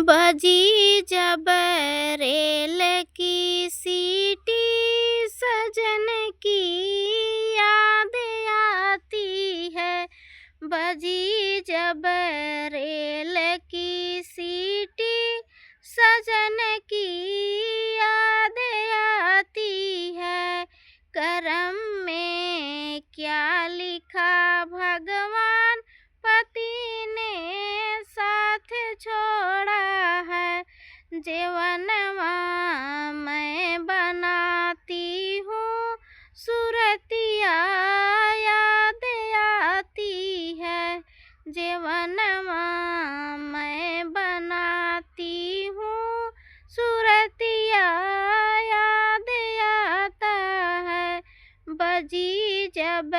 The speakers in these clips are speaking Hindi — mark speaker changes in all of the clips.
Speaker 1: बजी जब रेल की सीटी, सजन की याद आती है। बजी जब रेल की सीटी, सजन की याद आती है। करम में क्या लिखा भगवान, पति ने साथ छोड़ा है। जीवनवा मैं बनाती हूँ, सूरतिया याद आती है। जीवनवा मैं बनाती हूँ, सूरतिया याद आता है। बजी जब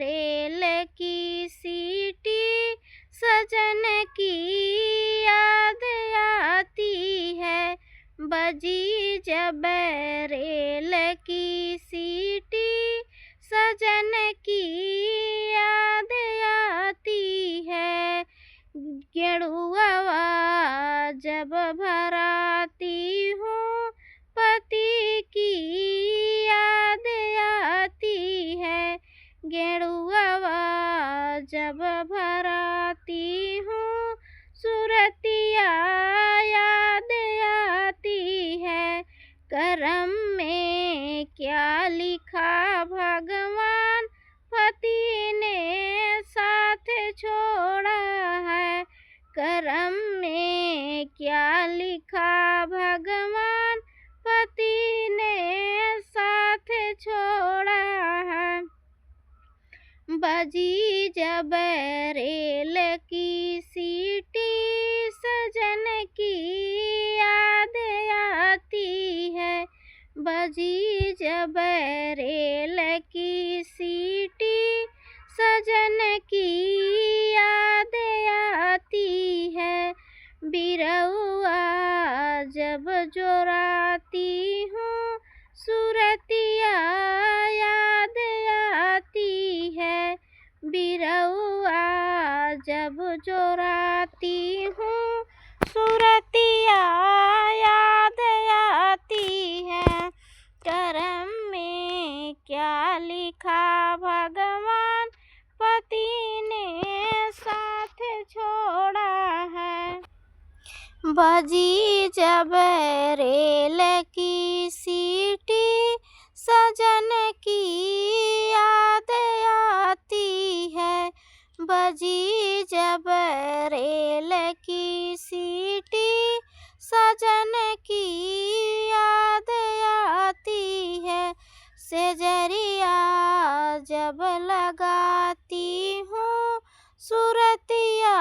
Speaker 1: रेल की सीटी, सजन की याद आती है। बजी जब रेल की सीटी, सजन की याद आती है। गेड़ुआ जब भराती हूँ, पति की याद आती है। गेड़ुआ जब भराती हूँ, सूरतिया याद आती है। करम में क्या लिखा भगवान, पति ने साथ छोड़ा है। करम में क्या लिखा भगवान, पति ने साथ छोड़ा है। बजी जब रेल की सीटी, सजन की याद आती है। बजी जब रेल की सीटी, सजन की याद आती है। बिरहुआ जब जोराती हूँ, सूरतिया याद आती है। बिरहुआ जब जोराती हूँ, सूरतिया याद आती है। करम में क्या लिखा भगवान, पति ने साथ छोड़ा है। बजी जब रेल की सीटी, सजन की याद आती है। बजी जब रेल की सीटी, सजन की याद आती है। सेजरिया जब लगाती हूँ, सूरतिया